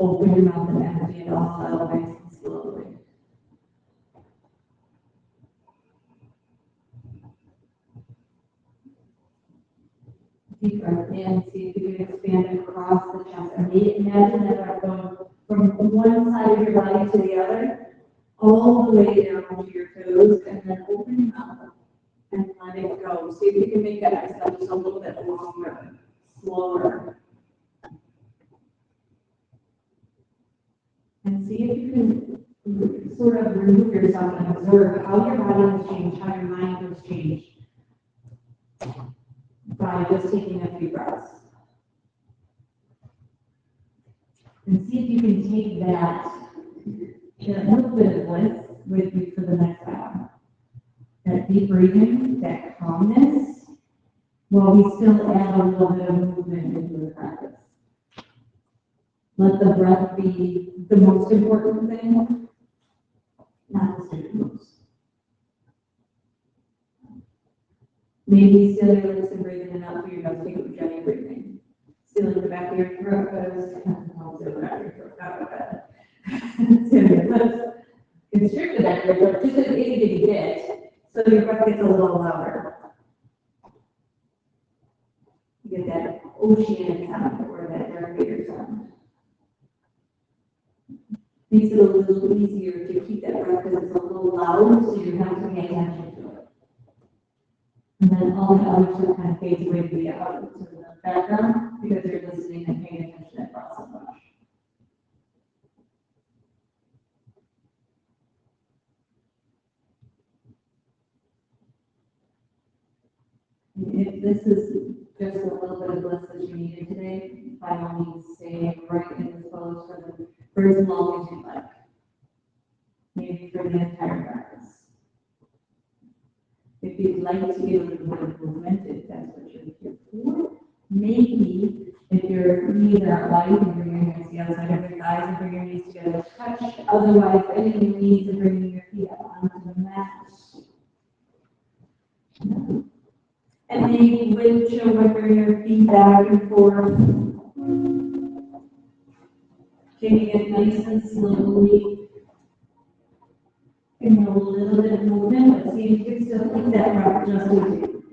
open your mouth and empty it all out nice and slowly. Deep breath in, see if you can expand across the chest. And imagine that breath going from one side of your body to the other, all the way down to your toes, and then open your mouth and let it go. See if you can make that exhale just a little bit longer, slower. And see if you can sort of remove yourself and observe how your body has changed, how your mind has changed by just taking a few breaths. And see if you can take that little bit of bliss with you for the next hour. That deep breathing, that calmness, while we still add a little bit of movement into the practice. Let the breath be the most important thing, not the symptoms. Maybe still your lips and breathe in and out through your nose, take it with Jenny breathing. Still in the back of your throat, still the back of your throat, still your lips. Constrict the back of your throat, just an itty bitty bit, so your breath gets a little louder. You get that oceanic sound or that Darth Vader sound. Makes it a little easier to keep that breath because it's a little loud, so you have to pay attention to it. And then all the other stuff kind of fades away to the background because you're listening and paying attention to that breath so much. If this is just a little bit of bliss that you needed today, by all means, stay right in this pose for as long as you like. Maybe for the entire practice. If you'd like to get a little bit of movement, if that's what you're here for, maybe if your knees are out wide, you can bring your hands to the outside of your thighs and bring your knees together. Touch. Otherwise, bending your knees and bringing your feet up onto the mat. And maybe windshield wiper your feet back and forth. Taking it nice and slowly. And a little bit of movement, but see if you can still keep that breath just with you.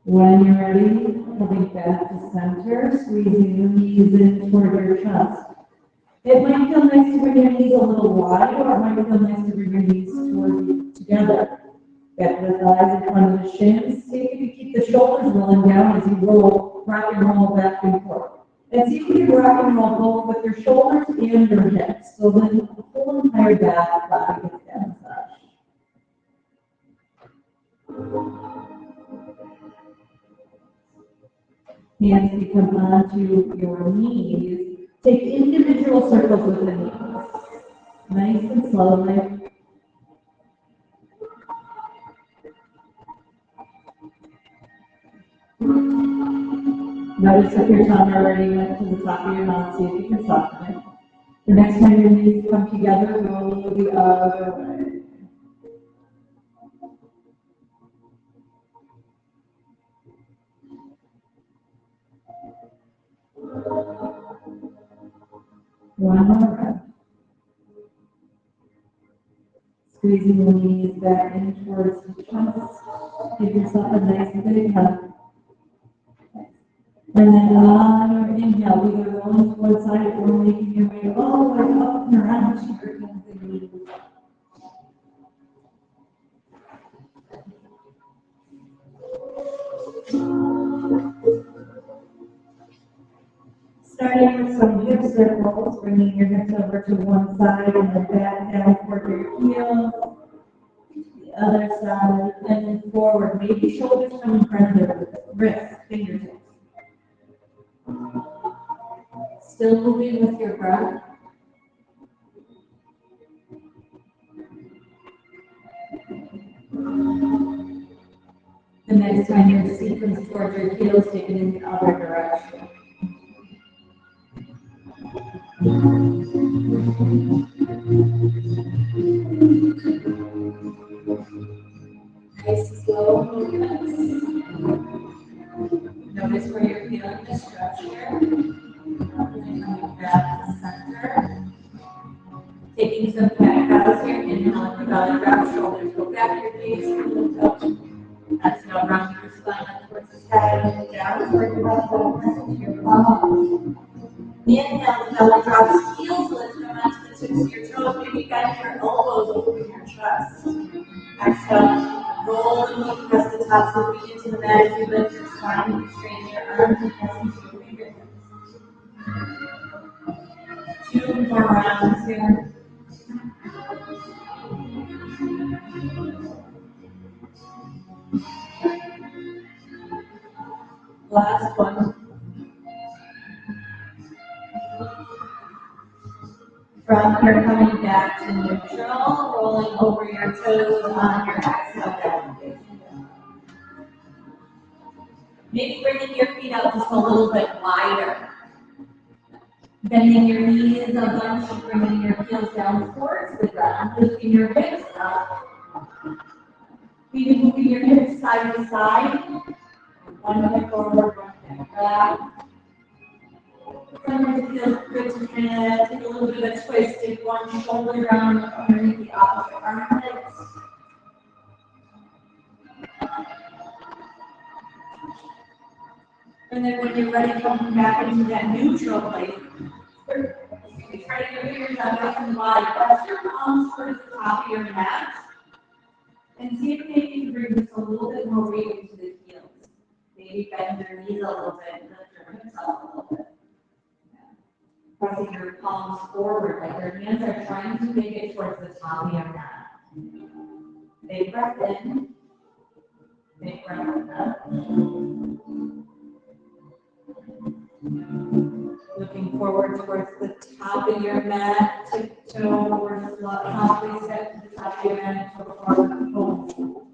When you're ready, coming back to center, squeezing the knees in toward your chest. It might feel nice to bring your knees a little wide, or it might feel nice to bring your knees toward you together. Back to the thighs in front of the shins. See if you can keep the shoulders rolling down as you roll, rock and roll back and forth. And see if you can rock and roll both with your shoulders and your hips. So then the whole entire back body gets that massage. Hands become onto your knees. Take individual circles with the knees. Nice and slowly. Notice if your tongue already went to the top of your mouth, see if you can soften it. The next time your knees come together, roll the other way. One more breath. Squeezing the knees back in towards the chest. Give yourself a nice big hug. And then on your inhale, either rolling to one side or making your way all the way up and around to your hands and knees. Starting with some hip circles, bringing your hips over to one side and then back down toward your heels. The other side, and then forward. Maybe shoulders come in front of your wrists, fingertips. Still moving with your breath. The next time your seat comes towards your heels, take it in the other direction. Nice slow movements. down toward your belly button, into your palms. Inhale, the belly drops, heels lift, come onto the tips of your toes. Maybe bend your elbows over your chest. Exhale, roll and look, press the tops of the feet into the mat as you lift your spine and straighten your arms and press into your fingertips. 2 more rounds here. Last one. From here, coming back to neutral, rolling over your toes on your exhale down. Maybe bringing your feet out just a little bit wider. Bending your knees a bunch, bringing your heels down towards the ground, lifting your hips up. Maybe moving your hips side to side. One hip forward, one hip back. Sometimes it feels good to kind of take a little bit of a twist, take one shoulder down underneath the opposite armpits. And then when you're ready, come back into that neutral place. Try to move your tongue nice and wide. Press your palms towards the top of your mat. And see if maybe you can bring just a little bit more weight into the heels. Maybe bend your knees a little bit, lift your hips up a little bit. Pressing your palms forward, like your hands are trying to make it towards the top of your mat. Big breath in. Big breath up. Looking forward towards the top of your mat, tiptoe or softly step to the top of your mat, toe forward, fold.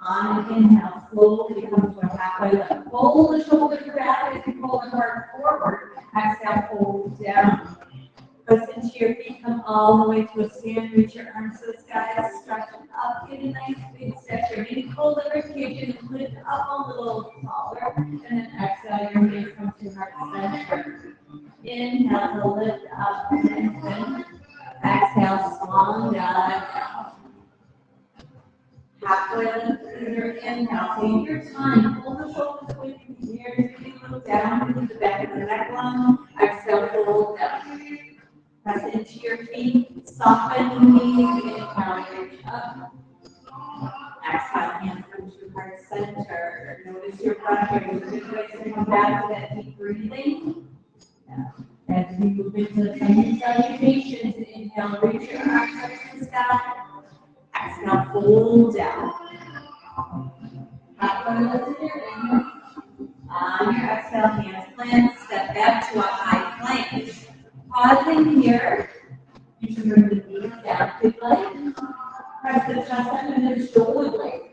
On an inhale, slowly come to a halfway lift. Pull the shoulders back as you pull the heart forward. Exhale, fold down. Press into your feet, come all the way to a stand, reach your arms to the sky, stretch up, get a nice big stretch here. Maybe pull the ribcage and lift up a little taller, and then exhale, your gaze comes to heart center. Inhale to lift up and lengthen. Exhale, swan down. Halfway lift is your inhale. Take your time, pull the shoulders away from the ears, maybe look down into the back of the neckline. Exhale, fold down. Press into your feet, soften the knees, inhale, reach up. Exhale, hands come to heart center. Notice your breath here. It's a good place to come back to that deep breathing. As we move into some salutations, inhale, reach your arms up to the sky. Exhale, fold down. Halfway lift in your inhale. On your exhale, hands plant, step back to a high plank. Pausing here, you can bring the knees down quickly. Press the chest up and then shoulder blades.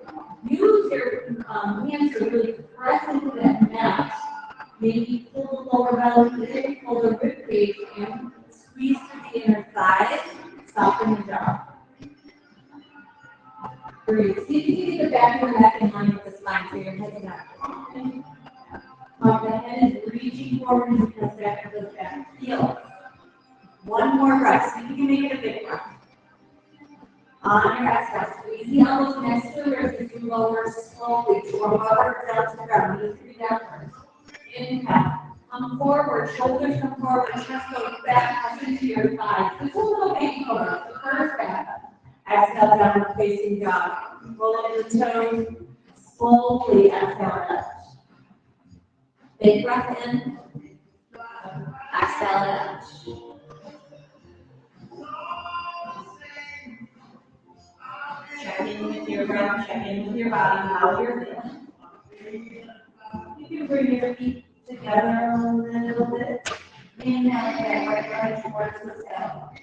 Use your hands to really press into that mat. Maybe pull the lower belly in, pull the rib cage in, squeeze to the inner thigh, soften the jaw. Breathe. See if you can get the back of your neck in line with the spine so your head's not. The head is reaching forward as you press back to the back. Heel. One more breath. See if you can make it a big breath. On your exhale, squeeze the elbows next to the ribs as you lower slowly to a hover down to the ground. Knees three downwards. Inhale. Come forward. Shoulders come forward. Chest goes back. Press into your thighs. This is a little baby pose. The first breath. Exhale, downward facing dog. Roll up the toes. Slowly exhale lift. Big breath in. Exhale out. Check in with your breath, check in with your body, how you're feeling. You can bring your feet together a little bit. Inhale, right towards the scalp.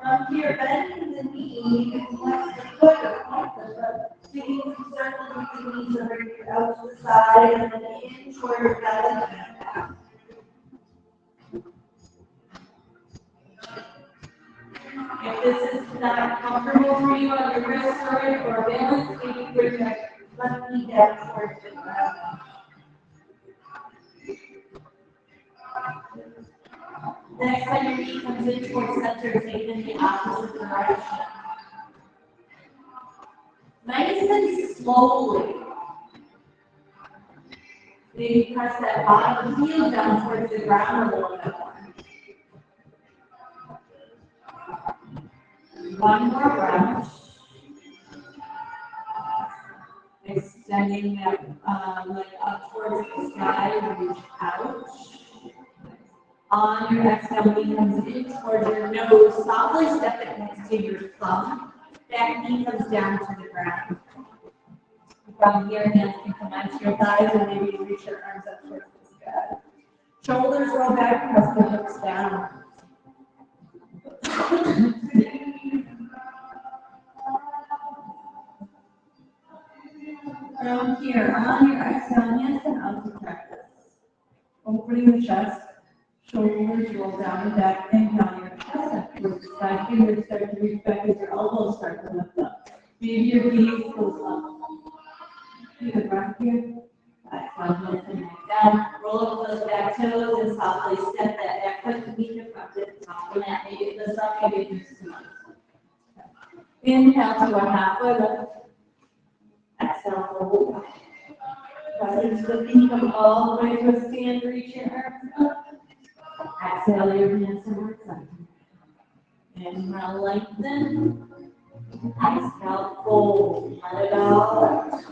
From here, bend the knee, and flex the foot or point the foot. Taking some circles with the knees over out to the side, and then in toward your belly. If this is not comfortable for you on your wrist or balance, maybe bring that left knee down towards the ground. Next time your knee comes in towards center, take it in the opposite direction. Nice and slowly. Maybe press that bottom heel down towards the ground a little bit more. One more breath. Extending that leg up towards the sky, reach out. On your exhale, knee comes in towards your nose. Softly step it next to your thumb. Back knee comes down to the ground. From here, hands can connect to your thighs and maybe reach your arms up towards the sky. Shoulders roll back, press the hips down. From here, on your exhale, hands come out to practice. Opening the chest, shoulders roll down and back, inhale your chest up towards the sky. Fingers start to reach back as your elbows start to lift up. Maybe your gaze goes up. Take a breath here. Exhale, hands and neck down. Roll up those back toes and softly step that back foot to meet the front foot. Top of that, maybe it goes up, maybe it goes down. Inhale to a halfway lift. Exhale, hold. Press the feet come all the way to a stand, reach your arms up. Exhale, your hands towards center. Inhale, lengthen. Exhale, fold. Let it out.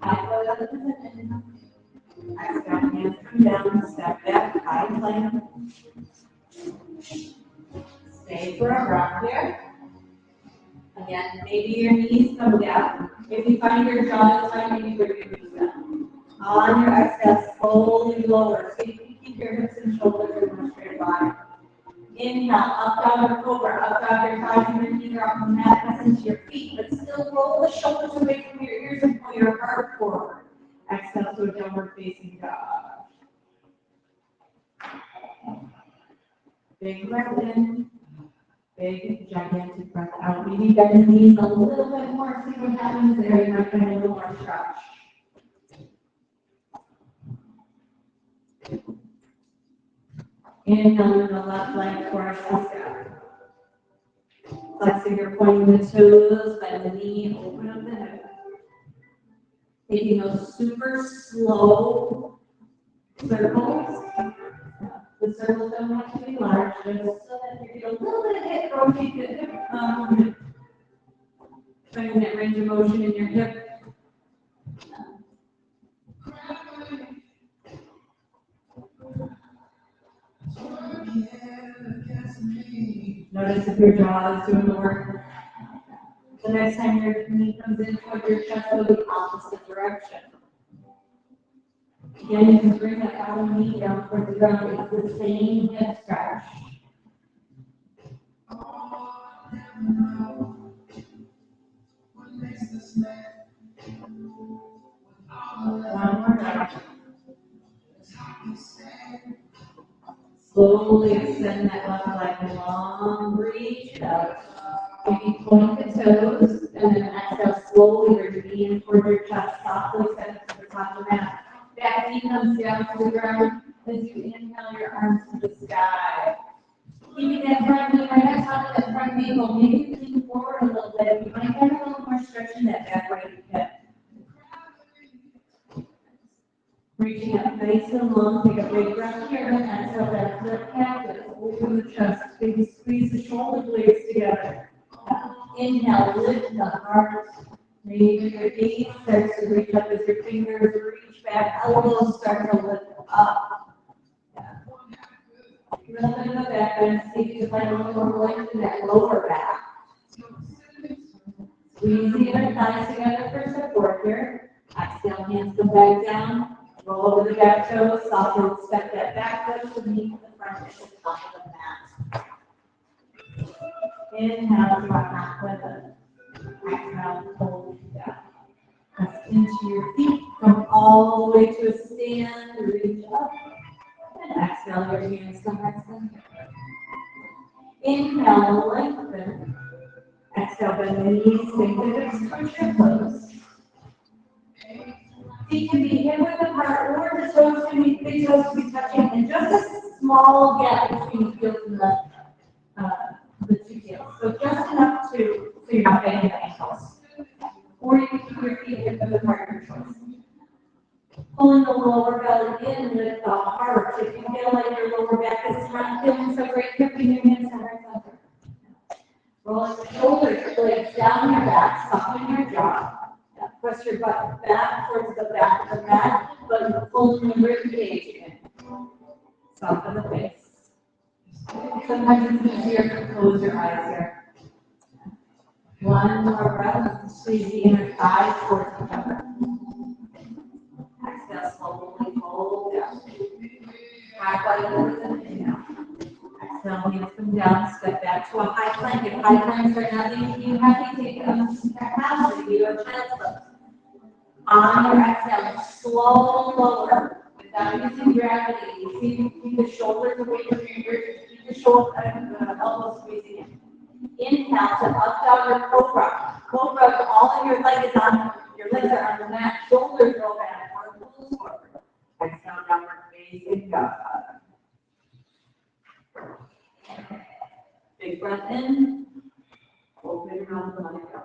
Halfway up to the inhale. Exhale, hands come down, step back, high plank. Stay for a breath here. Again, maybe your knees come down. If you find your jaw is tight, maybe bring your knees down. On your exhale, slowly lower. So you can keep your hips and shoulders in a straight line. Inhale, up, down, over, up, down, your thighs and your knees are up the mat, press into your feet, but still roll the shoulders away from your ears and pull your heart forward. Exhale to a downward facing dog. Big breath in. Big, gigantic breath out. Maybe bend the knees a little bit more. See what happens there. You might find a little more stretch. Inhale in the left leg towards the sky. Flexing or pointing the toes, bend the knee, open up the hip. Taking those super slow circles. The circles don't have to be large, just so that you get a little bit of hip rotation, finding that range of motion in your hip. Notice if your jaw is doing the work. The next time your knee comes in toward your chest, go the opposite direction. Again, you can bring that bottom knee down towards the ground. It's the same hip stretch. One more time. Slowly extend that left leg long, reach out. Maybe point the toes, and then exhale slowly, bring your knee in toward your chest, softly send it to the top of the mat. Back knee comes down to the ground as you inhale your arms to the sky. Keeping that front knee right on top of that front ankle, maybe lean forward a little bit. You might get a little more stretch in that back right hip. Reaching up nice and long, take a big breath here, and exhale that flip cactus. Open the chest, maybe squeeze the shoulder blades together. Inhale, lift the heart. Maybe your gaze starts to reach up as your fingers reach back, elbows start to lift up. A little bit of a back bend, see if you can find a little more length in that lower back. Squeezing your thighs together for support here. Exhale, hands come back down. Roll over the back toes, softly step that back foot to meet the front at the top of the mat. Inhale, drop halfway lift. Exhale, hold down. Press into your feet, come all the way to a stand, reach up. And exhale, your hands come back center. Inhale, lengthen. Exhale, bend the knees, take the hips towards your toes. Feet can be hip width apart, or the toes can be, big toes can be touching, and just a small gap between the heels and the two heels. So just enough so you're not bending the ankles. Or you can keep your feet hip width apart, your choice. Pulling the lower belly in with the heart. If you feel like your lower back is not feeling so great, keeping your hands in right center. Roll your shoulders, blades down your back, soften your jaw. Press your butt back towards the back of the mat, but pulling the rib cage in. Soften the face. Sometimes it's easier to close your eyes here. One more breath, squeeze the inner thigh towards the cover. Exhale, slowly fold down. Back body opens and inhale. Exhale, hands come down, step back to a high plank. If high planks are not making you happy, take a half to do a child's pose. On your exhale, slow lower without using gravity. You see, keep the shoulders away from your ears, keep the elbows squeezing in. Inhale to up downward cobra. Cobra, all of your legs are on the mat, shoulders roll back, arms pull forward. Exhale, downward facing dog. Big breath in. Open your mouth and let it go.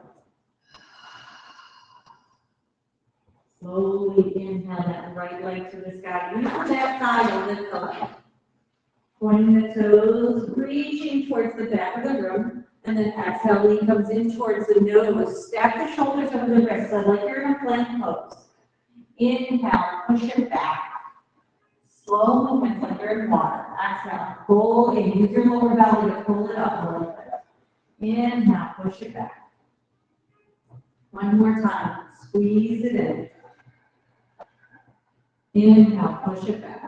Slowly inhale that right leg to the sky. Use the back thigh to lift the leg. Pointing the toes, reaching towards the back of the room. And then exhale, lean comes in towards the nose. Stack the shoulders over the wrists, like you're in a plank pose. Inhale, push it back. Slow movements like you're in water. Exhale, pull in. Use your lower belly to pull it up a little bit. Inhale, push it back. One more time. Squeeze it in. Inhale, push it back.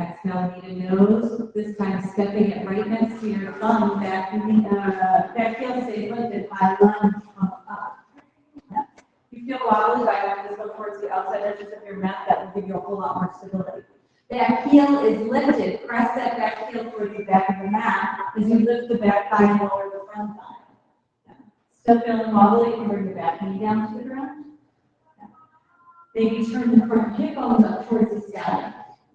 Exhale, knee to nose. This time stepping it right next to your thumb. Back heel stays lifted. High lunge, come up. If you feel wobbly, I want to go towards the outside edges of your mat. That will give you a whole lot more stability. Back heel is lifted. Press that back heel towards the back of the mat as you lift the back thigh and lower the front thigh. Still feeling wobbly, you can bring the back knee down to the ground. Maybe turn the front hip bones up towards the sky.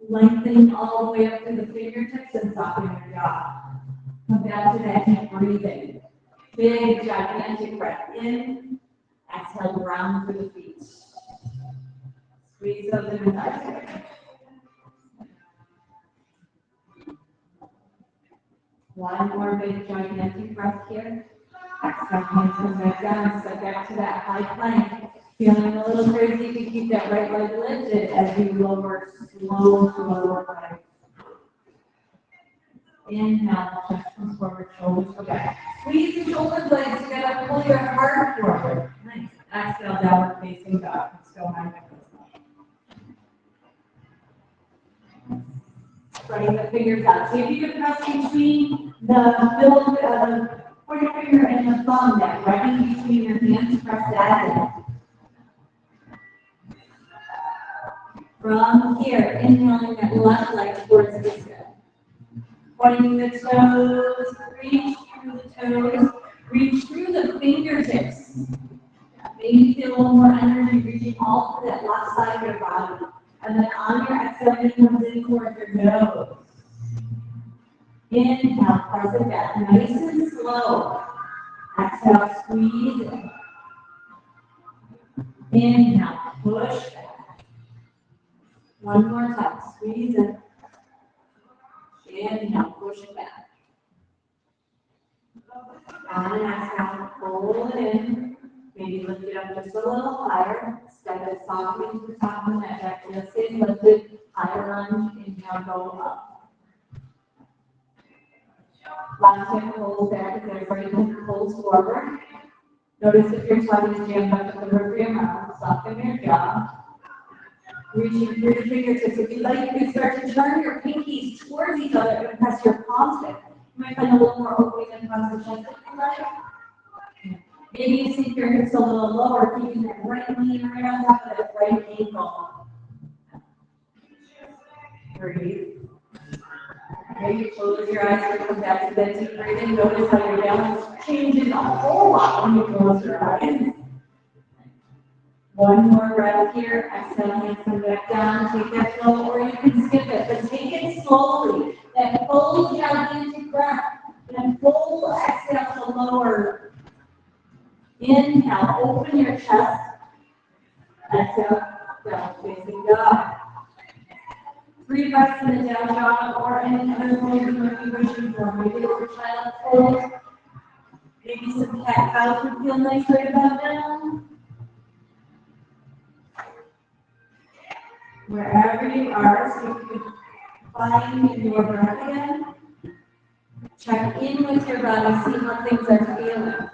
Lengthening all the way up to the fingertips and softening your jaw. Come down to that deep breathing. Big, gigantic breath in. Exhale, round through the feet. Squeeze those inner thighs together. One more big, gigantic breath here. Exhale, hands come back down. Step back to that high plank. Feeling a little crazy, you can keep that right leg lifted as you lower, slow leg. Inhale, chest comes forward, shoulders go back. Squeeze the shoulder blades together, pull your heart forward. Nice. Exhale, downward facing dog. Let's go high. Spreading the fingers out. See if you can press between the pointer finger and the thumb, that right in between your hands, press that in. From here, inhaling that left leg towards the sky. Pointing the toes, reach through the toes, reach through the fingertips. Maybe feel a little more energy reaching all to that left side of your body. And then on your exhale, it comes in towards your nose. Inhale, press it back, nice and slow. Exhale, squeeze it. Inhale, push back. One more time, squeeze it. Inhale, push it back. On an exhale, pull it in. Maybe lift it up just a little higher. Step it softly to the top of the mat. Back just stay lifted. Higher lunge. Inhale, go up. Last hip pulls back as everybody pulls forward. Notice if your tongue is jammed up to the roof of your mouth. Soften your jaw. Reaching through your fingertips. If you like, you can start to turn your pinkies towards each other and press your palms in. You might find a little more opening across the chest if you like. Maybe you sink your hips a little lower, keeping that right knee right on top of that right ankle. Breathe. Maybe close your eyes and come back to that deep breathing. Notice how your balance changes a whole lot when you close your eyes. One more breath here. Exhale, hands come back down. Take that flow, or you can skip it, but take it slowly. That full gigantic breath. And full exhale to lower. Inhale, open your chest. Exhale, down facing dog. 3 breaths in the down dog or any other pose you might be wishing for. Maybe it's a child's pose. Maybe some cat cows would feel nice right about now. Wherever you are, so you can find your breath again. Check in with your body, see how things are feeling.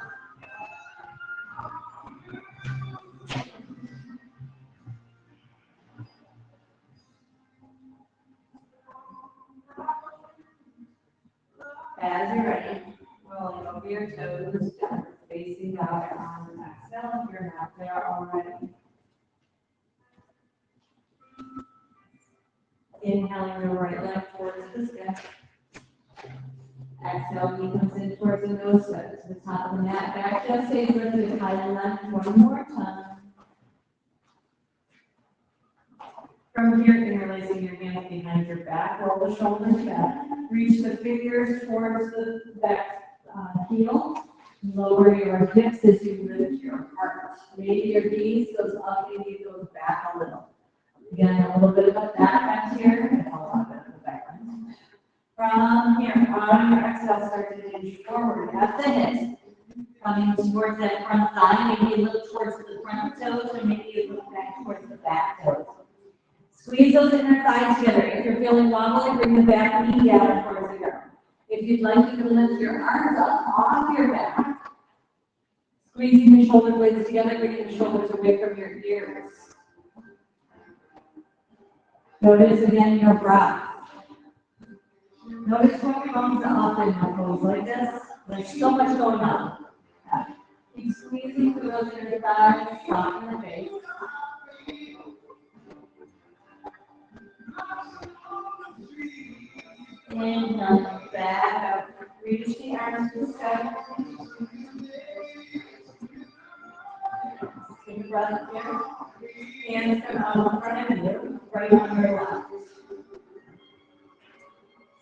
As you're ready, rolling over your toes, down, facing out on the exhale if you're not there already. Inhaling your right leg towards the sky. Exhale, knee comes in towards the nose, step to the top of the mat. Back just stays lifted, high and left one more time. From here, interlacing your hands behind your back, roll the shoulders back. Reach the fingers towards the back heel. Lower your hips as you lift your heart. Maybe your gaze goes up, maybe it goes back a little. Again, a little bit of a back here, and a lot of the back. From here, on your exhale, start to hinge forward at the hips. Coming towards that front thigh, maybe you look towards the front toes, or maybe you look back towards the back toes. Squeeze those inner thighs together. If you're feeling wobbly, bring the back knee down towards the ground. If you'd like, you can lift your arms up off your back. Squeezing the shoulder blades together, bringing the shoulders away from your ears. Notice again your breath. Notice when your arms are up in a pose like this. There's so much going on. Keep squeezing through those inner thighs, soften the face. Inhale, back up. Reach the arms to the sky. Take a breath here. Hands come out in front of you, right on your left.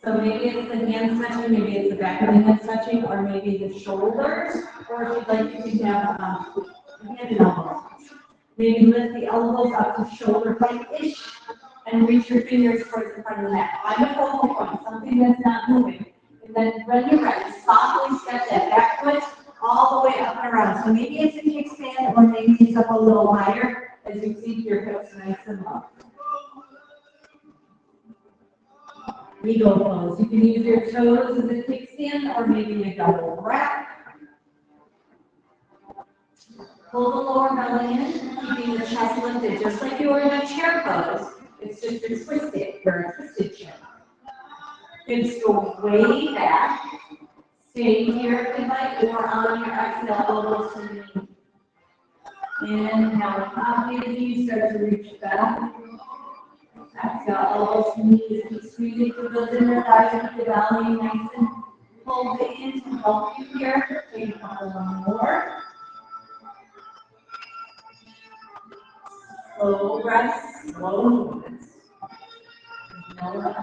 So maybe it's the hands touching, maybe it's the back of the hands touching, or maybe the shoulders, or if you'd like, you can have hand and elbows. Maybe lift the elbows up to shoulder height-ish, and reach your fingers towards the front of the mat. Find a focal point, something that's not moving. And then when you're ready, softly step that back foot all the way up and around. So maybe it's a kickstand, or maybe it's up a little higher as you keep your hips nice and low. Eagle pose. You can use your toes as a kickstand, or maybe a double wrap. Pull the lower belly in, keeping the chest lifted, just like you were in a chair pose. It's just a twisted, or a twisted chair. Hips go way back. Stay here if you like, or on your exhale, elbows to the knee. Inhale, up your knees, start to reach back. Exhale, elbows to knees. Keep squeezing through those inner thighs, keep the belly nice and pulled in to help you here. Take a couple more. Slow breaths, slow movements. No rush.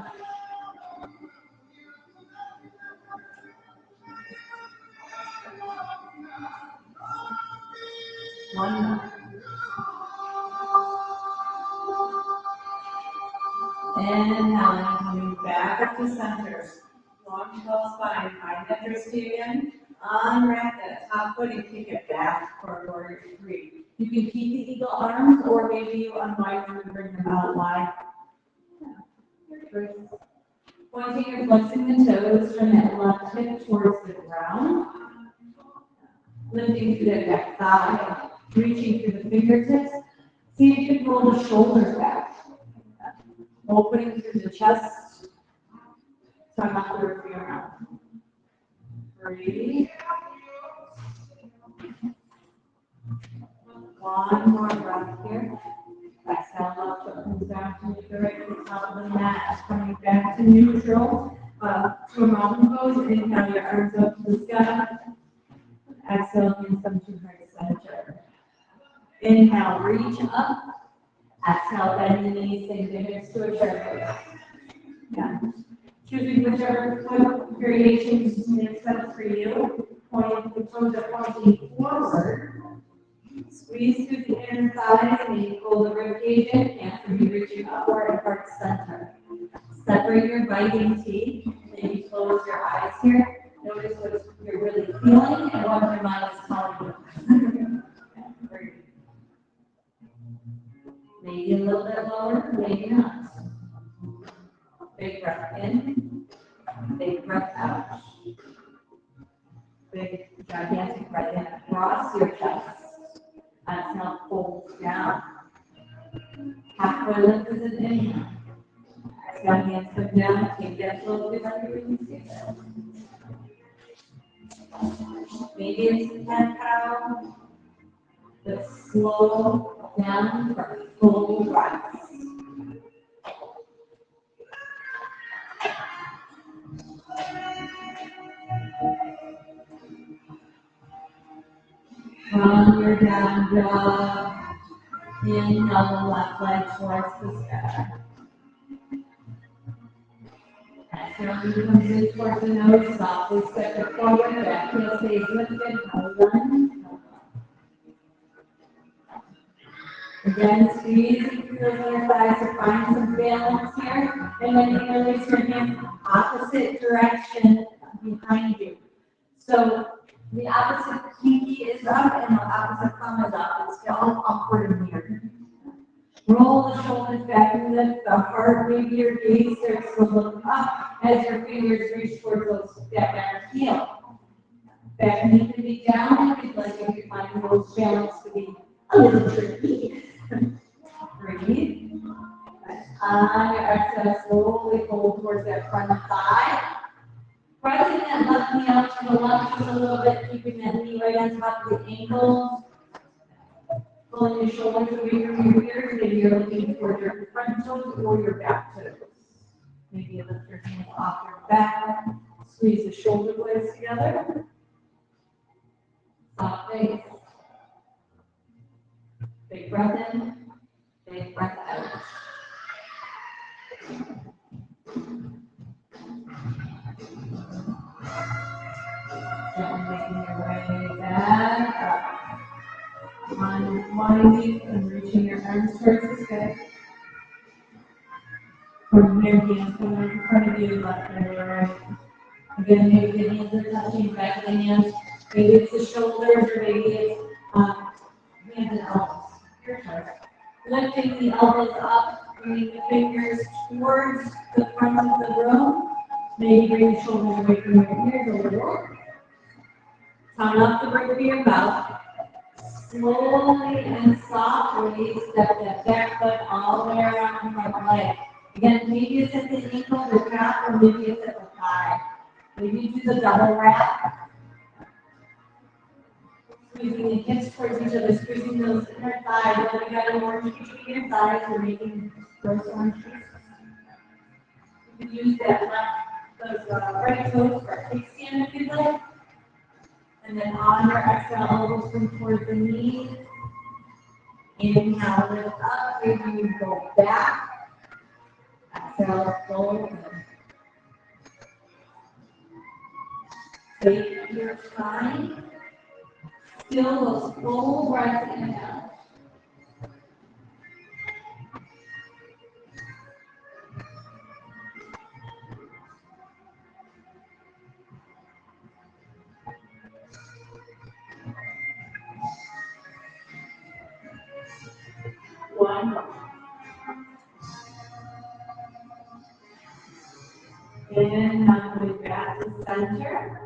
One more. Inhaling, coming back up to center. Long, tall spine. Find that wrist again. Unwrap that top foot and kick it back for warrior 3. You can keep the eagle arms, or maybe you unwind them and bring them out wide. Pointing or flexing the toes from that left hip towards the ground. Lifting through that back thigh, reaching through the fingertips. See if you can roll the shoulders back. Opening through the chest. Tongue up through your mouth. Breathe. One more breath here. Exhale, left foot comes back to the right to the top of the mat. Coming back to neutral. To a mountain pose. Inhale your arms up to the sky. Exhale, hands come to heart center. Inhale, reach up. Exhale, bend the knees, sink the hips to a chair pose. Yeah. Choosing whichever foot variation makes sense for you. Point the toes are pointing forward. Squeeze through the inner thighs and you pull the rib cage in, hands will be reaching upward and heart center. Separate your biting teeth, maybe close your eyes here. Notice what you're really feeling and what your mind is telling you. Maybe a little bit lower, maybe not. Big breath in, big breath out. Big gigantic breath in across your chest. Exhale, fold down. Halfway lift is an inhale. Exhale, hands come down, take that slow bit like you release it. Maybe it's a cat cow, but slow down for full breaths. From your down dog, inhale the left leg towards the sky. Exhale, you comes in towards the nose, softly step it forward, back heel stays lifted, hold on. Again, squeezing through those inner thighs to find some balance here, and then you release your hands opposite direction behind you. So the opposite pinky is up and the opposite thumb is up. It's all upward in here. Roll the shoulders back and lift the heart. Maybe your gaze starts to look up as your fingers reach towards that back heel. Back knee can be down if you'd like, if you find those challenges to be a little tricky. Breathe. On your exhale, slowly fold towards that front thigh. Pressing that left knee out to the left just a little bit, keeping that knee right on top of the ankle. Pulling your shoulders away from your ears, maybe you're looking towards your front toes or your back toes. Maybe you lift your hands off your back, squeeze the shoulder blades together. Soft face. Big breath in, big breath out. Gently making your way back up. Unwinding and reaching your arms towards the sky. From here, hands come in front of you, left and right. Again, maybe the hands are touching back of the hands. Maybe it's the shoulders, or maybe it's hands and elbows. Your choice. Lifting the elbows up, bringing the fingers towards the front of the room. Maybe bring the shoulders away from your ears a little. Tongue up the roof of your mouth. Slowly and softly step that back foot all the way around the front leg. Again, maybe it's at the ankle, the calf, or maybe it's at the thigh. Maybe do the double wrap. Squeezing the hips towards each other, squeezing those inner thighs. Then we got an orange piece between your thighs. We're making those orange pieces. You can use that those right toes for a kickstand if you'd like. And then on your exhale, elbows come towards the knees. Inhale, lift up. Maybe you go back. Exhale, forward. Take your time. Still those full breaths in and out. One more. And now coming back to center.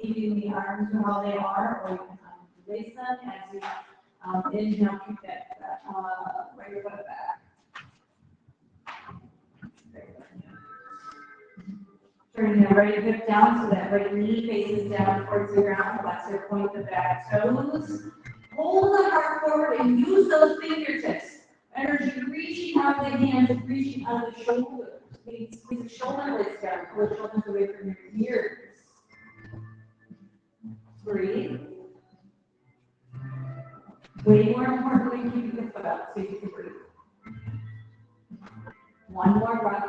Keeping the arms how they are, or you can release them as you inhale, keep that right foot back. Turning that right hip down so that right knee faces down towards the ground. Flex your point the back toes. Hold the heart forward and use those fingertips. Energy reaching out the hands, reaching out the shoulders. Maybe squeeze the shoulder blades down, pull the shoulders away from your ears. Breathe. Way more importantly, keep the foot up so you can breathe. One more breath.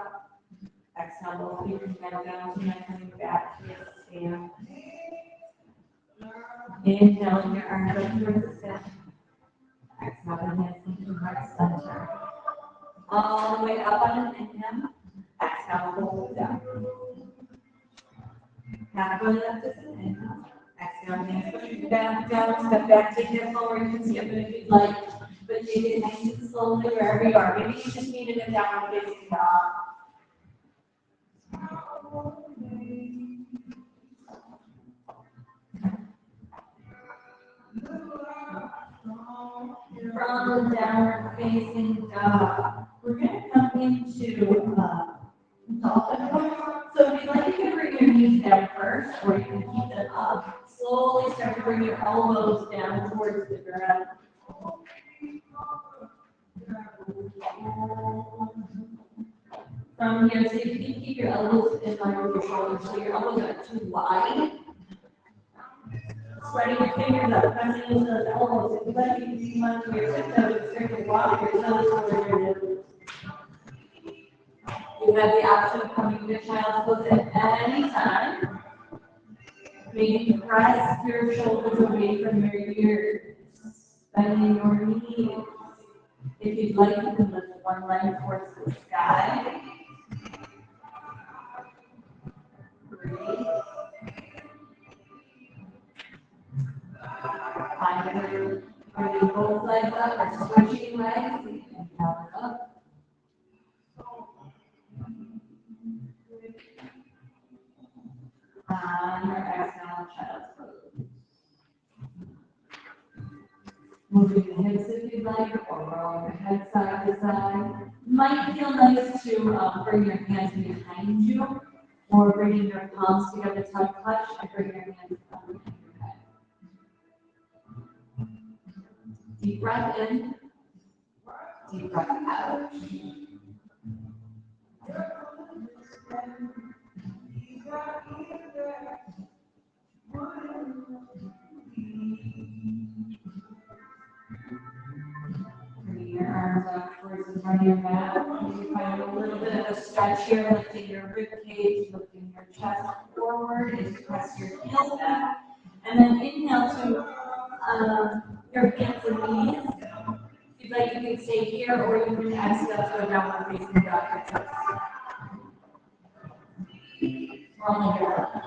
Exhale, both feet can bend down, and coming back to your stand. Inhale, your arms up towards the sky. Exhale, hands into heart center. All the way up on an inhale. Exhale, hold it down. Halfway lift is an inhale. Exhale, hands push you back down. Step back, take it forward. You can skip it if you'd like. But take it nice and slowly wherever you are. Maybe you just needed a downward facing dog. From the downward facing dog, we're going to come into dolphin pose. So if you'd like, you can bring your knees down first, or you can keep them up. Slowly start to bring your elbows down towards the ground. From here, so you can keep your elbows in line with your shoulders, so your elbows aren't too wide. Spreading your fingers up, pressing into those elbows. If you'd like, you can see one of your tiptoes, start to walk your toes toward your nose. You have the option of coming to child's pose at any time. Maybe press your shoulders away from your ears, bending your knees. If you'd like, you can lift one leg towards the sky. Breathe. Either bringing both legs up or switching legs, you can count it up. On your exhale, child's pose. Moving the hips if you'd like, or rolling your head side to side. Might feel nice to bring your hands behind you, or bringing your palms together, touch, and bring your hands behind your head. Deep breath in, deep breath out. Bring your arms up towards the front of your mat. You find a little bit of a stretch here, lifting your rib cage, lifting your chest forward as you press your heels back. And then inhale to your hands and knees. If you'd like, you can stay here, or you can exhale to a downward facing dog or twist. Rolling your head.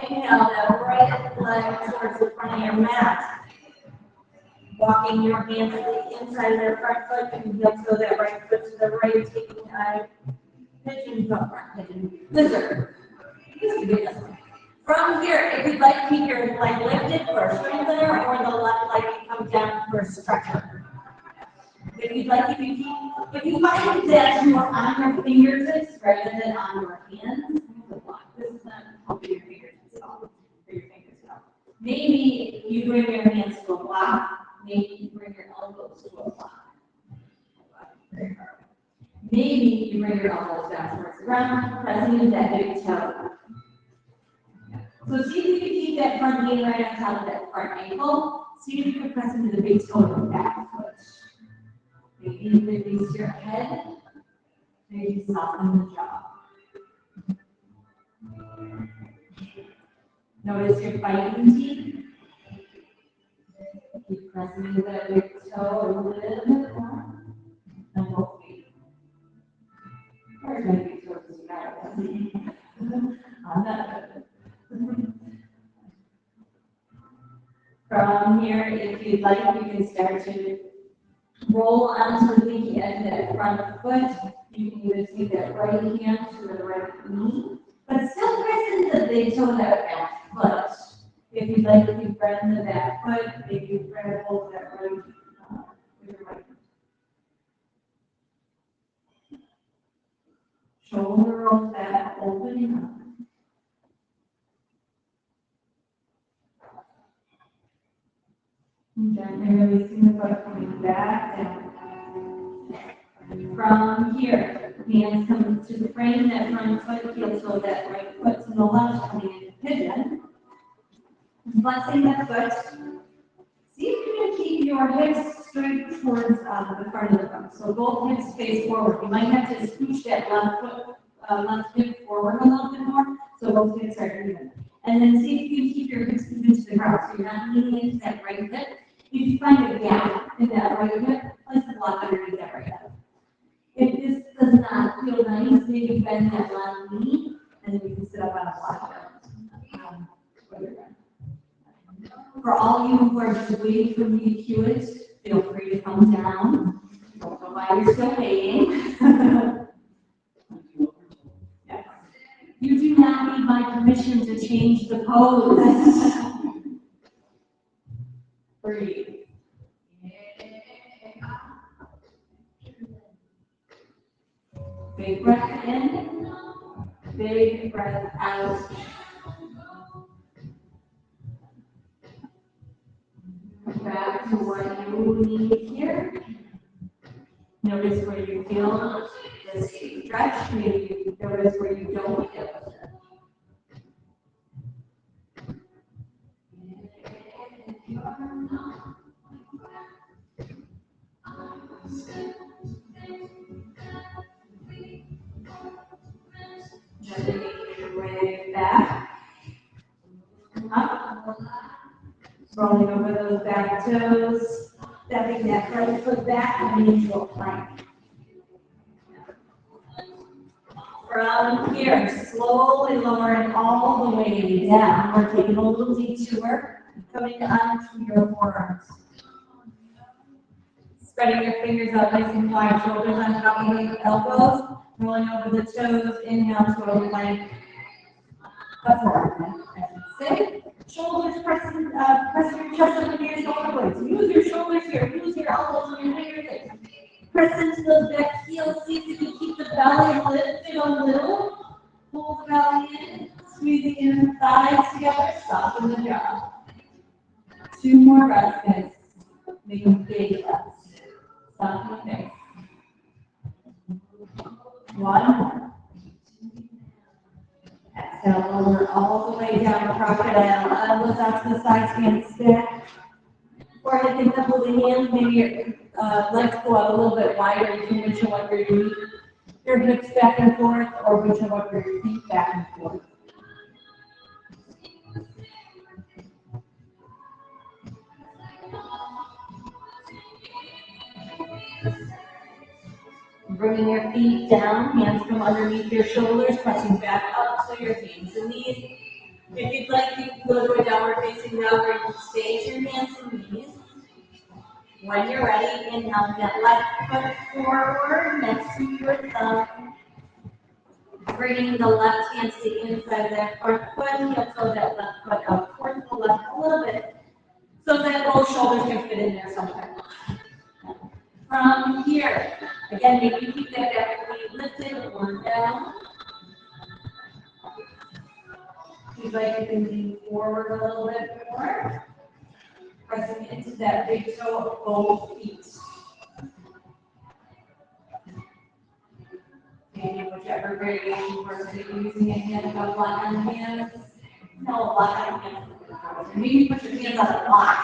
Inhale that right leg towards the front of your mat. Walking your hands to the inside of their front foot, and heel toe that right foot to the right, taking a pigeon, lizard. From here, if you'd like, keep your leg lifted for a strengthener, or the left leg can come down for a stretcher. If you'd like, if you find that you are on your fingertips rather than on your hands, this is not helping your fingertips at all, or your fingers at all. Maybe you bring your hands to a block. Maybe you bring your elbows to a block. Maybe you bring your elbows down towards the ground, pressing into that big toe. So see if you can keep that front knee right on top of that front ankle. See if you can press into the big toe of the back foot. Maybe release your head. Maybe soften the jaw. Notice your fighting teeth. Keep pressing into that big toe a little bit more. And both feet. Where's my big toe? I'm not good. From here, if you'd like, you can start to roll onto the edge of that front foot. You can either take that right hand to the right knee, but still press into the big toe of that back foot. If you'd like, you can bend the back foot, maybe you grab hold of that right with your right foot. Shoulder rolls back, opening up. And gently releasing the foot, coming back down. From here, hands come to the frame, that front foot, heel toe that right foot to the left, coming into pigeon. Flexing that foot. See if you can keep your hips straight towards the front of the foot. So both hips face forward. You might have to scooch that left foot, left hip forward a little bit more, so both hips are even. And then see if you can keep your hips moving to the ground. So you're not leaning into that right hip. If you find a gap in that right hip, place the block underneath that right hip. If this does not feel nice, maybe bend that left knee, and then you can sit up on a block. For all you who are just waiting for me to cue it, feel free to come down. Don't know why you're still waiting. You do not need my permission to change the pose. Breathe. Big breath in, big breath out. Back to what you need here. Notice where you feel this stretch. Maybe you notice where you don't feel it. Gently making your way back. Up. Rolling over those back toes. Stepping that right foot back and into a plank. From here, slowly lowering all the way down. We're taking a little detour, coming onto your forearms. Spreading your fingers out nice and wide, shoulders on top of the elbows, rolling over the toes, inhale to a plank. Up forward, sit. Shoulders pressing your chest up into your shoulder blades. Use your shoulders here, use your elbows and your fingertips. Press into those back heels, see if you can keep the belly lifted a little. Pull the belly in, squeezing your thighs together, soften the jaw. 2 more breaths, guys. Make them big breaths. Soften the face. 1 more. Exhale, lower all the way down, crocodile. Elbows out to the sides, hands stack. Or you can double the hands, maybe your legs go out a little bit wider. You can reach up your hips back and forth, or reach up your feet back and forth. Bringing your feet down, hands come underneath your shoulders, pressing back up to your hands and knees. If you'd like, you can go to a downward facing dog, or you can stay to your hands and knees. When you're ready, inhale that left foot forward next to your thumb. Bringing the left hand to the inside of that front foot, you'll throw that left foot out towards the left a little bit, so that both shoulders can fit in there sometimes. From here, again, maybe keep that back knee lifted or down. If you'd like, you can lean forward a little bit more. Pressing into that big toe of both feet. And whichever variation works, if you're using a hand, go block on hands. No, block on hands. Maybe put your hands on a block.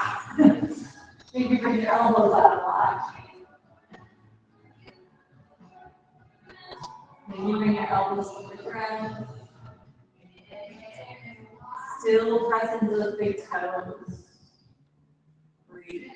Maybe bring your elbows on a block. Maybe bring your elbows to the ground. Still press into those big toes. Breathe.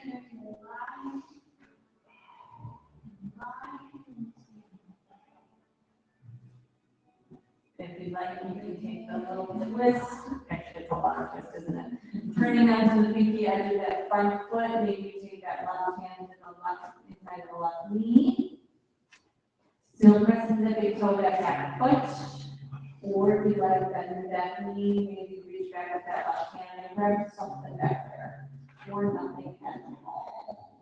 If you'd like, you can take the little twist. Actually, it's a lot of twist, isn't it? Turning onto the pinky edge of that front foot. Maybe you take that left hand to the left inside of the left knee. Still press into the big toe of that back foot. Or if you'd like, bend that knee, maybe reach back with that left hand and grab something back there. Or nothing at all.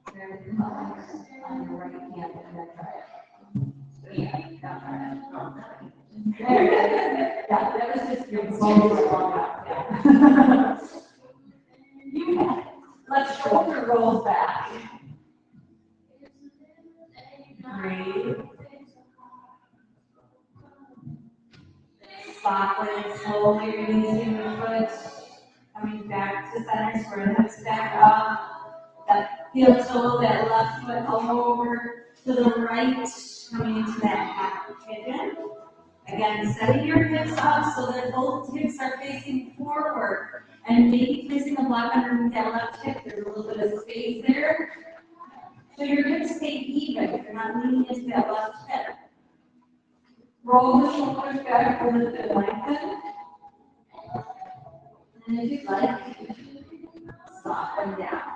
Grab the color on your right hand and then try it. Yeah, there it is. Yeah, that was just your bones were long enough. Yeah. You got it. Let's shoulder rolls back. Breathe. Softly, slowly releasing the foot, coming back to center, square the hips back up. That heel toe, that left foot over to the right, coming into that half pigeon. Again, setting your hips up so that both hips are facing forward. And maybe placing the block underneath that left hip. There's a little bit of space there. So your hips stay even. You're not leaning into that left hip. Roll the shoulders back a little bit, lengthen. And if you'd like, soften down.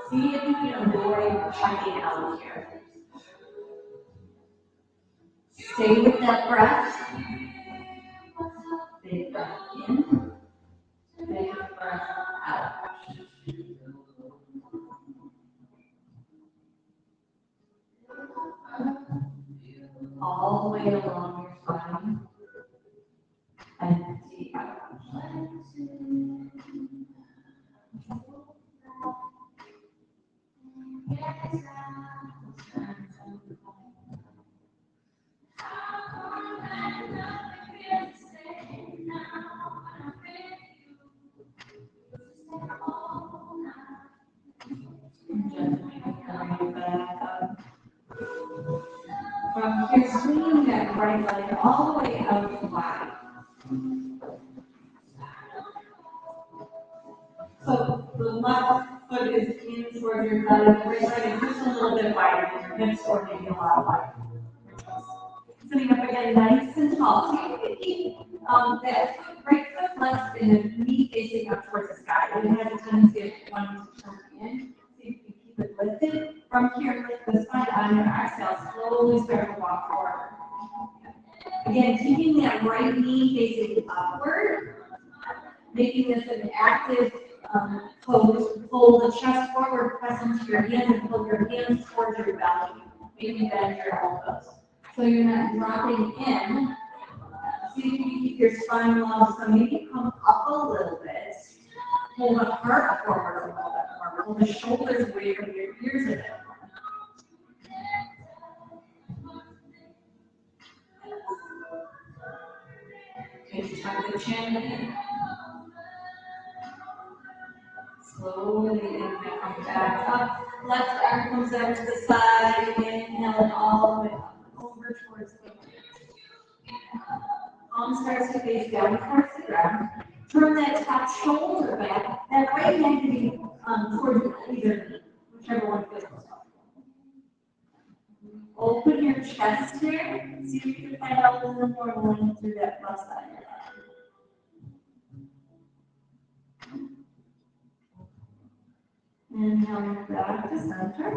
See if you can avoid checking out here. Stay with that breath. Big breath in. Big breath out. All the way along your spine. And deep out. From here, swinging that right leg all the way out wide. So the left foot is in towards your belly, the right leg is just a little bit wider than your hips or maybe a lot wider. Sitting up again, nice and tall. So you can keep that right foot flexed and the knee facing up towards the sky. It has a tendency of wanting to turn in. So you can keep it lifted. From here, lift the spine on your exhale. Slowly start to walk forward. Again, keeping that right knee facing upward. Making this an active pose. Pull the chest forward, press into your hands, and pull your hands towards your belly. Maybe bend your elbows. So you're not dropping in. See if you can keep your spine long. So maybe come up a little bit. Pull the heart forward a little bit more. Pull the shoulders away from your ears a bit more. Okay, tuck the chin in. Slowly come back up. Left arm comes out to the side. Inhale all the way up. Over towards the palm starts to face down towards the ground. Turn that top shoulder back. That right hand can be towards either knee, whichever one feels most comfortable. Open your chest here. See if you can find out a little more length through that left side. Inhale back to center.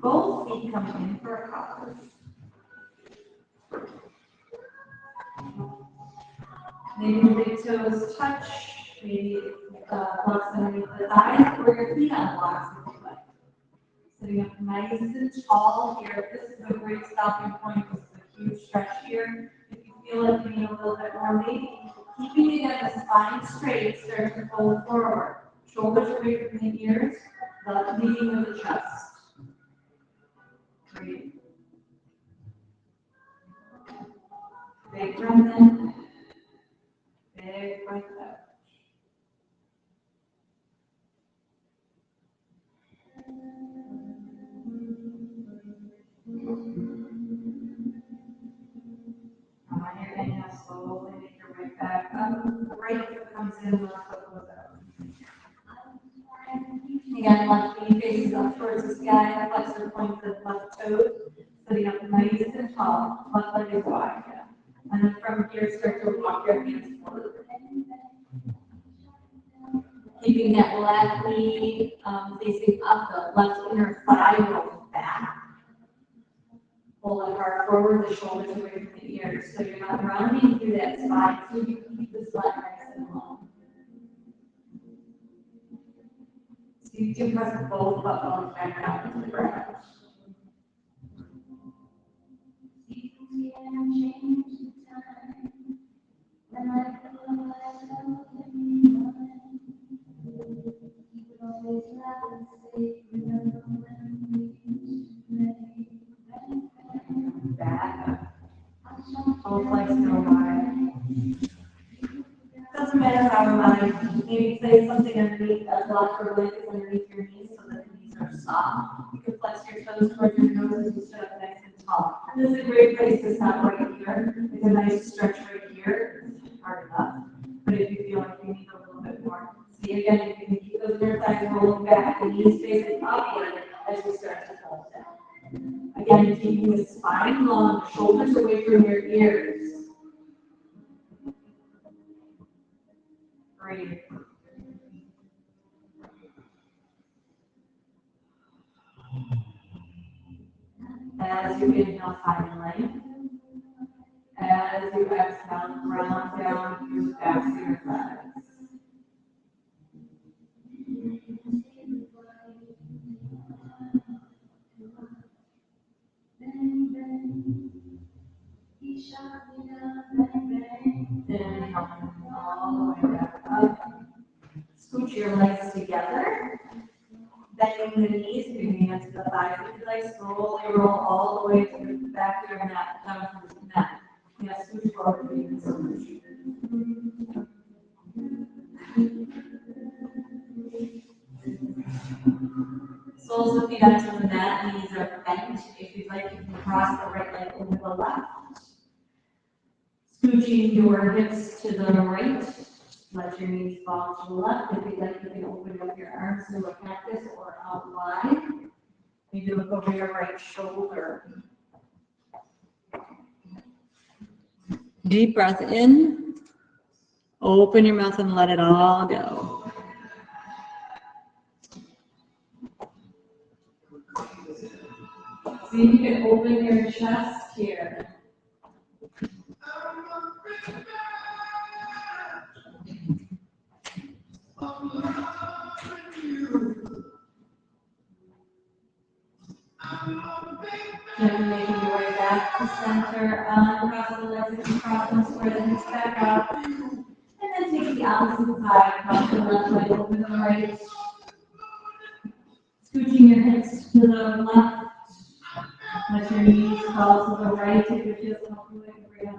Both feet come in for a cover. Maybe the big toes touch, maybe blocks underneath the thighs, or your feet on blocks if you like. Sitting up nice and tall here. This is a great stopping point. This is a huge stretch here. If you feel like you need a little bit more, maybe keeping it at the spine straight, start to fold forward. Shoulders away from the ears, the leading of the chest. Breathe. Big breath in. Big breath out. On your inhale, slowly make your way back up. The right foot comes in, left foot goes out. Again, left knee faces up towards the sky, flexor points the left toes, sitting up nice and tall, left leg is wide. And then from here, start to walk your hands forward. Keeping that left knee facing up, the left inner thigh rolls back. Pull the heart forward, the shoulders away from the ears. So you're not rounding through that spine, so you keep this leg nice and long. So you can press both butt bones back down into the ground. Back up. Both legs go wide. Doesn't matter how wide, maybe place something underneath, a block or blanket underneath your knees so that the knees are soft. You can flex your toes towards your nose as you sit up nice and tall. And this is a great place to stop right here. It's a nice stretch right here. It's hard enough. But if you feel like you need a little bit more, see again, you can keep those inner thighs rolling back, the knees facing upward as we start to fold down. Again, keeping the spine long, shoulders away from your ears. Breathe. As you inhale, find length. As you exhale, round down through the backs of your legs. Inhale all the way back up. Scooch your legs together. Bending the knees, bring your hands to the thighs. If you like, slowly roll all the way to the back of your neck, down to the neck. Yes, scooch forward, you can scooch. Soles of the feet onto the mat, knees are bent. If you'd like, you can cross the right leg over the left. Scooching your hips to the right. Let your knees fall to the left. If you'd like, you can open up your arms to a cactus or out wide. Maybe look over your right shoulder. Deep breath in. Open your mouth and let it all go. So you can open your chest here. Gently making your way back to center, uncross the legs as you cross them, square the hips back out. And then take the opposite side, cross the left leg over the right. Scooching your hips to the left. Let your knees fall to the right. If it feels comfortable, you can bring up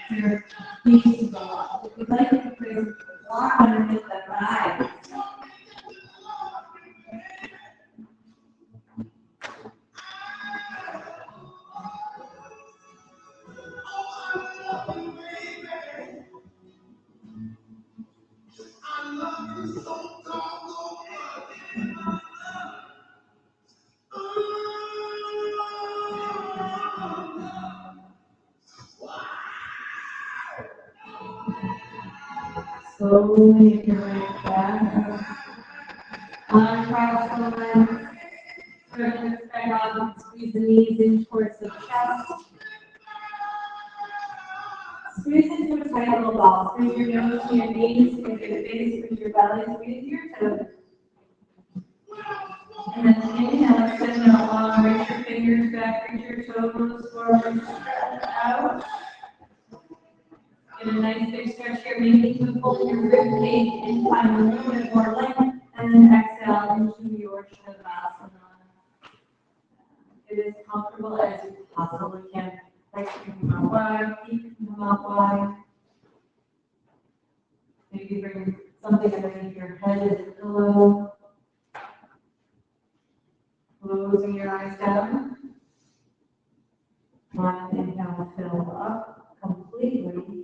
your knees to the left. If you'd like, you can place a block underneath the thighs. Slowly make your way back. Uncross the legs. Spread the hips back out and squeeze the knees in towards the chest. Squeeze into a tight little ball. Squeeze your nose to your knees, squeeze your face, squeeze your belly, squeeze your toes. And then inhale, extend out long, reach your fingers back, reach your toes forward, stretch out. Get a nice big stretch here, maybe even pull your rib cage in, find a little bit more length, and then exhale into your Shavasana. Get as comfortable as you possibly can. Like keeping them out wide, keep them out wide. Maybe bring something underneath your head as a pillow. Closing your eyes down. On inhale, fill up completely.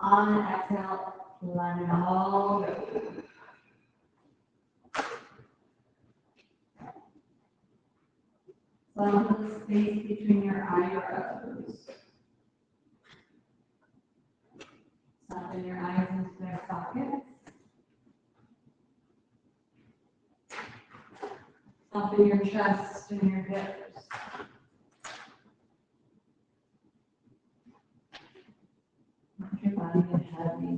On exhale, let it all go. Soften the space between your eyebrows. Soften your eyes into their sockets. Soften your chest and your hips. Let your body get heavy.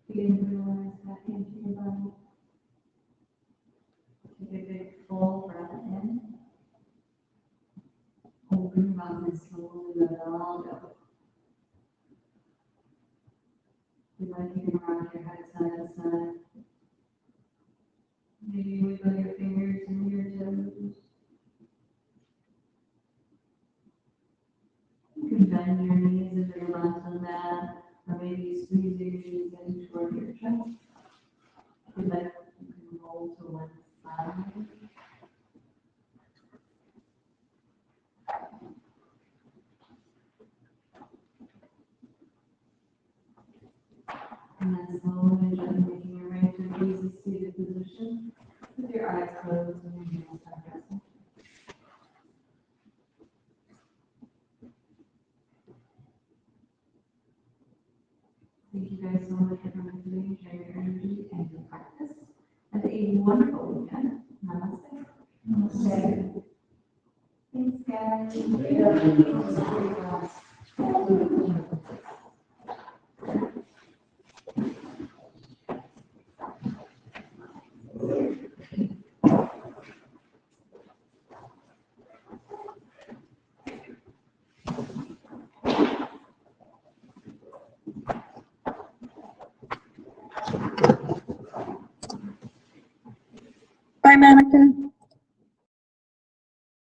Begin to realize back into your body. Take a big full breath in. Open your mouth and slowly let it all go. You might you can rock your head side to side. Maybe wiggle your fingers and your toes. You can bend your knees if you're left on that, or maybe squeeze your knees in toward your chest. If you'd like, you can roll to one side. And then slowly and gently making your way to an easy seated position with your eyes closed and your hands are resting. Thank you guys so much for coming today, sharing your energy and your practice. Have a wonderful weekend. Namaste. Namaste. Thanks, guys.